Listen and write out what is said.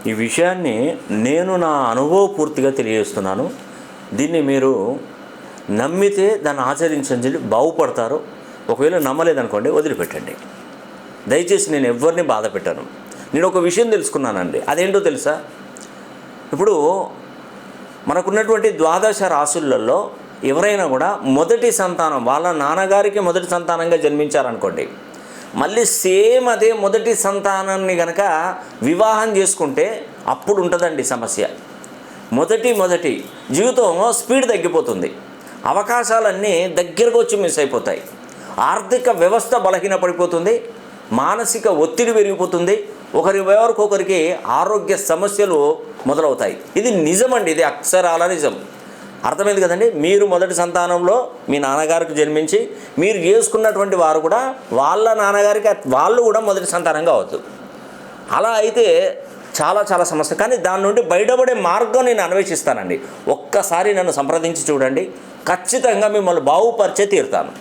ఈ విషయాన్ని నేను నా అనుభవపూర్తిగా తెలియజేస్తున్నాను. దీన్ని మీరు నమ్మితే దాన్ని ఆచరించండి, బాగుపడతారు. ఒకవేళ నమ్మలేదనుకోండి, వదిలిపెట్టండి. దయచేసి నేను ఎవరిని బాధ పెట్టాను. నేను ఒక విషయం తెలుసుకున్నానండి. అదేంటో తెలుసా? ఇప్పుడు మనకున్నటువంటి ద్వాదశ రాశులలో ఎవరైనా కూడా మొదటి సంతానం, వాళ్ళ నాన్నగారికి మొదటి సంతానంగా జన్మించారనుకోండి, మళ్ళీ సేమ్ అదే మొదటి సంతానాన్ని కనుక వివాహం చేసుకుంటే అప్పుడు ఉంటుందండి సమస్య. మొదటి జీవితం స్పీడ్ తగ్గిపోతుంది, అవకాశాలన్నీ దగ్గరకు వచ్చి మిస్ అయిపోతాయి, ఆర్థిక వ్యవస్థ బలహీనపడిపోతుంది, మానసిక ఒత్తిడి పెరిగిపోతుంది, ఒకరికొకరికి ఆరోగ్య సమస్యలు మొదలవుతాయి. ఇది నిజమండి, ఇది అక్షరాల నిజం. అర్థమైంది కదండి? మీరు మొదటి సంతానంలో మీ నాన్నగారికి జన్మించి మీరు చేసుకున్నటువంటి వారు కూడా వాళ్ళ నాన్నగారికి వాళ్ళు కూడా మొదటి సంతానం కావద్దు. అలా అయితే చాలా చాలా సమస్య. కానీ దాని నుండి బయటపడే మార్గం నేను అన్వేషిస్తానండి. ఒక్కసారి నన్ను సంప్రదించి చూడండి, ఖచ్చితంగా మిమ్మల్ని బాగుపరిచే తీరుతాను.